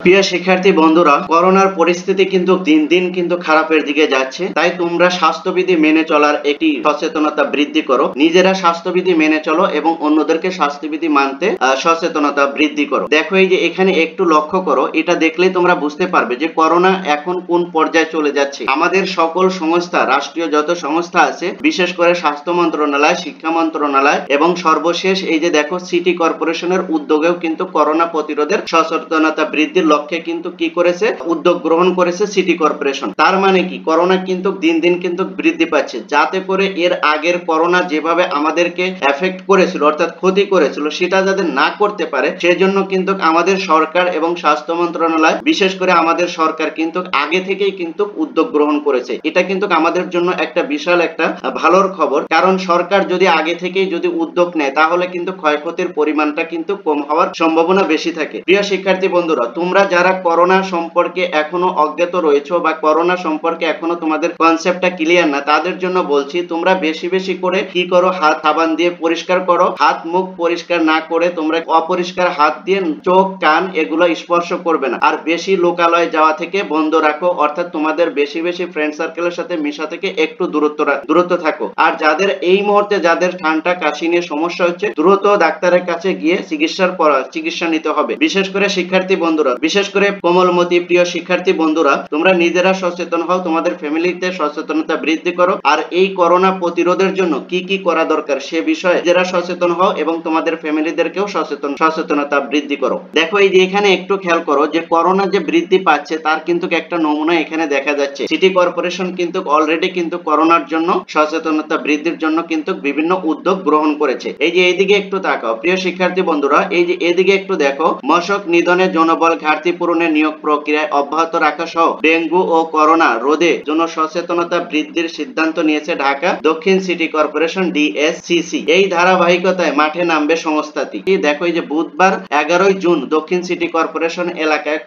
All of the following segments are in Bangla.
প্রিয় শিক্ষার্থী বন্ধুরা, করোনার পরিস্থিতি কিন্তু দিন দিন কিন্তু খারাপের দিকে যাচ্ছে। তাই তোমরা স্বাস্থ্যবিধি মেনে চলার একটি সচেতনতা বৃদ্ধি করো। নিজেরা স্বাস্থ্যবিধি মেনে চলো এবং অন্যদেরকে স্বাস্থ্যবিধি মানতে সচেতনতা বৃদ্ধি করো। দেখো এই যে এখানে একটু লক্ষ্য করো, এটা দেখলেই তোমরা বুঝতে পারবে যে করোনা এখন কোন পর্যায়ে চলে যাচ্ছে। আমাদের সকল সংস্থা, রাষ্ট্রীয় যত সংস্থা আছে, বিশেষ করে স্বাস্থ্য মন্ত্রণালয়, শিক্ষা মন্ত্রণালয় এবং সর্বশেষ এই যে দেখো সিটি কর্পোরেশনের উদ্যোগেও কিন্তু করোনা প্রতিরোধের সচেতনতা বৃদ্ধির লক্ষ্যে কিন্তু কি করেছে, উদ্যোগ গ্রহণ করেছে সিটি কর্পোরেশন। তার মানে কি, করোনা কিন্তু দিন দিন কিন্তু বৃদ্ধি পাচ্ছে, যাতে করে এর আগের করোনা যেভাবে আমাদেরকে এফেক্ট করেছিল অর্থাৎ ক্ষতি করেছিল সেটা যাতে না করতে পারে, সেজন্য কিন্তু আমাদের সরকার এবং স্বাস্থ্য মন্ত্রণালয়, বিশেষ করে আমাদের সরকার কিন্তু আগে থেকেই কিন্তু উদ্যোগ গ্রহণ করেছে। এটা কিন্তু আমাদের জন্য একটা বিশাল একটা ভালোর খবর, কারণ সরকার যদি আগে থেকেই যদি উদ্যোগ নেয় তাহলে কিন্তু ক্ষয়ক্ষতির পরিমাণটা কিন্তু কম হওয়ার সম্ভাবনা বেশি থাকে। প্রিয় শিক্ষার্থী বন্ধুরা, তোমরা যারা করোনা সম্পর্কে এখনো অজ্ঞাত রয়েছো বা করোনা সম্পর্কে এখনো তোমাদের কনসেপ্টটা ক্লিয়ার না, তাদের জন্য বলছি তোমরা বেশি বেশি করে কি করো, হাত সাবান দিয়ে পরিষ্কার করো। হাত মুখ পরিষ্কার না করে তোমরা অপরিষ্কার হাত দিয়ে চোখ কান এগুলো স্পর্শ করবে না। আর বেশি লোকালয়ে যাওয়া থেকে বন্ধ রাখো, অর্থাৎ তোমাদের বেশি বেশি ফ্রেন্ড সার্কেলের সাথে মেশা থেকে একটু দূরত্ব থাকো। আর যাদের এই মুহূর্তে যাদের ঠান্ডা কাশি নিয়ে সমস্যা হচ্ছে, দ্রুত ডাক্তারের কাছে গিয়ে চিকিৎসা নিতে হবে। বিশেষ করে শিক্ষার্থী বন্ধুরা, বিশেষ করে কোমলমতি প্রিয় শিক্ষার্থী বন্ধুরা, তোমরা নিজেরা সচেতন হও, তোমাদের ফ্যামিলিতে সচেতনতা বৃদ্ধি করো। আর এই করোনা প্রতিরোধের জন্য কি কি করা দরকার সে বিষয়ে নিজেরা সচেতন হও এবং তোমাদের ফ্যামিলিদেরকেও সচেতনতা বৃদ্ধি করো। দেখো এই যে এখানে একটু খেয়াল করো যে করোনা যে বৃদ্ধি পাচ্ছে তার কিন্তু একটা নমুনা এখানে দেখা যাচ্ছে। সিটি কর্পোরেশন কিন্তু অলরেডি কিন্তু করোনার জন্য সচেতনতা বৃদ্ধির জন্য কিন্তু বিভিন্ন উদ্যোগ গ্রহণ করেছে। এই যে এইদিকে একটু তাকাও প্রিয় শিক্ষার্থী বন্ধুরা, এই যে এদিকে একটু দেখো, মশক নিধনে জনবল ঘাটতি পূরণের নিয়োগ প্রক্রিয়ায় অব্যাহত রাখা সহ ডেঙ্গু ও করোনা রোধে জন্য সচেতনতা বৃদ্ধির সিদ্ধান্ত নিয়েছে ঢাকা দক্ষিণ সিটি কর্পোরেশন ডিএসসিসি। এই ধারাবাহিকতায় মাঠে নামবে সংস্থাটি। দেখো এই যে বুধবার 11 জুন দক্ষিণ সিটি কর্পোরেশন এলাকায়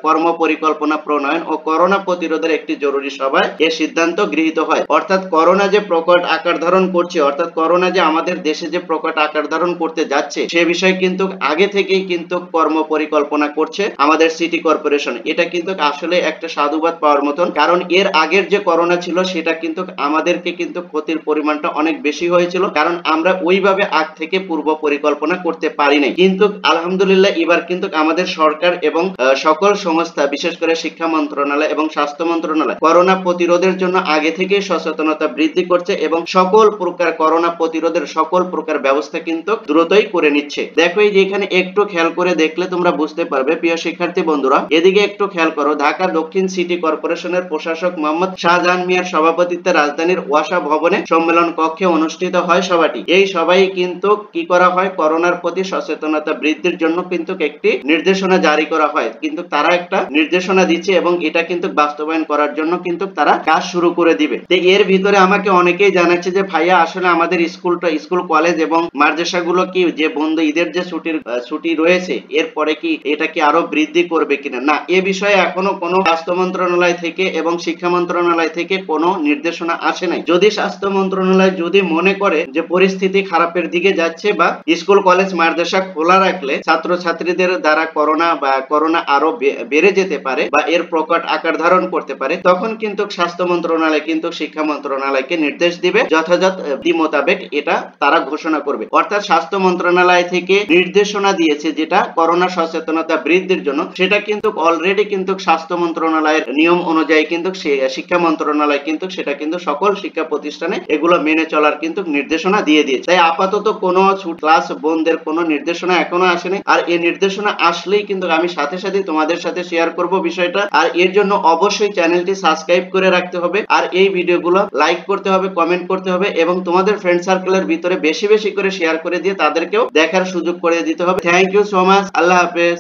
কর্ম পরিকল্পনা প্রণয়ন ও করোনা প্রতিরোধের একটি জরুরি সভায় এ সিদ্ধান্ত গৃহীত হয়। অর্থাৎ করোনা যে প্রকট আকার ধারণ করছে, অর্থাৎ করোনা যে আমাদের দেশে যে প্রকট আকার ধারণ করতে যাচ্ছে সে বিষয়ে কিন্তু আগে থেকেই কিন্তু কর্ম পরিকল্পনা করছে আমাদের সিটি কর্পোরেশন। এটা কিন্তু আসলে একটা সাধুবাদ পাওয়ার মতন, কারণ এর আগের যে করোনা ছিল সেটা কিন্তু আমাদেরকে কিন্তু ক্ষতির পরিমাণটা অনেক বেশি হয়েছিল, কারণ আমরা ওইভাবে আগ থেকে পূর্ব পরিকল্পনা করতে পারি নাই। কিন্তু আলহামদুলিল্লাহ এবার কিন্তু আমাদের সরকার এবং সকল সংস্থা, বিশেষ করে শিক্ষা মন্ত্রণালয় এবং স্বাস্থ্য মন্ত্রণালয় করোনা প্রতিরোধের জন্য আগে থেকেই সচেতনতা বৃদ্ধি করছে এবং সকল প্রকার করোনা প্রতিরোধের সকল প্রকার ব্যবস্থা কিন্তু দ্রুতই করে নিচ্ছে। দেখো এই যে এখানে একটু খেয়াল করে দেখলে তোমরা বুঝতে পারবে প্রিয় শিক্ষার্থী বন্ধুরা, এদিকে একটু খেয়াল করো, ঢাকা দক্ষিণ সিটি কর্পোরেশনের প্রশাসক মোহাম্মদ শাহজাহান মিয়ার সভাপতিত্বে রাজধানীর ওয়াসা ভবনে সম্মেলন কক্ষে অনুষ্ঠিত হয় সভাটি। এই সভায় কিন্তু কি করা হয়, করোনার প্রতি সচেতনতা বৃদ্ধির জন্য কিন্তু একটি নির্দেশনা জারি করা হয়। কিন্তু তারা একটা নির্দেশনা দিচ্ছে এবং এটা কিন্তু বাস্তবায়ন করার জন্য কিন্তু তারা কাজ শুরু করে দিবে। তো এর ভিতরে আমাকে অনেকেই জানাচ্ছে যে ভাইয়া আসলে আমাদের স্কুল কলেজ এবং মাদ্রাসাগুলো কি যে বন্ধ, ঈদের যে ছুটি রয়েছে এরপরে কি এটা কি আরো বৃদ্ধি করবে কিনা। না, এ বিষয়ে এখনো কোনো স্বাস্থ্য মন্ত্রণালয় থেকে এবং শিক্ষা মন্ত্রণালয় থেকে কোনো নির্দেশনা আসে নাই। যদি স্বাস্থ্য মন্ত্রণালয় যদি মনে করে যে পরিস্থিতি খারাপের দিকে যাচ্ছে বা স্কুল কলেজ মাদ্রাসা খোলা রাখলে ছাত্রছাত্রীদের দ্বারা করোনা আরো বেড়ে যেতে পারে বা এর প্রকট আকার ধারণ করতে পারে, তখন কিন্তু স্বাস্থ্য মন্ত্রণালয় কিন্তু শিক্ষা মন্ত্রণালয়কে নির্দেশ দিবে, যথাযথ মোতাবেক এটা তারা ঘোষণা করবে। অর্থাৎ স্বাস্থ্য মন্ত্রণালয় থেকে নির্দেশনা দিয়েছে যেটা করোনা সচেতনতা বৃদ্ধির জন্য, সেটা কিন্তু অলরেডি কিন্তু স্বাস্থ্য মন্ত্রণালয়ের নিয়ম অনুযায়ী কিন্তু শিক্ষা মন্ত্রণালয় কিন্তু সেটা কিন্তু সকল শিক্ষা প্রতিষ্ঠানে এগুলো মেনে চলার কিন্তু নির্দেশনা দিয়ে দিয়েছে। তাই আপাতত কোনো ক্লাস বন্ধের কোনো নির্দেশনা এখনো আসেনি। আর এই নির্দেশনা আসলেই কিন্তু আমি সাথে সাথে তোমাদের সাথে শেয়ার করব বিষয়টা। আর এর জন্য অবশ্যই চ্যানেলটি সাবস্ক্রাইব করে রাখতে হবে, আর এই ভিডিওগুলো লাইক করতে হবে, কমেন্ট করতে হবে এবং তোমাদের ফ্রেন্ড সার্কেলের ভিতরে বেশি বেশি করে শেয়ার করে দিয়ে তাদেরকেও দেখার সুযোগ করে দিতে হবে। Thank you so much. আল্লাহ হাফেজ।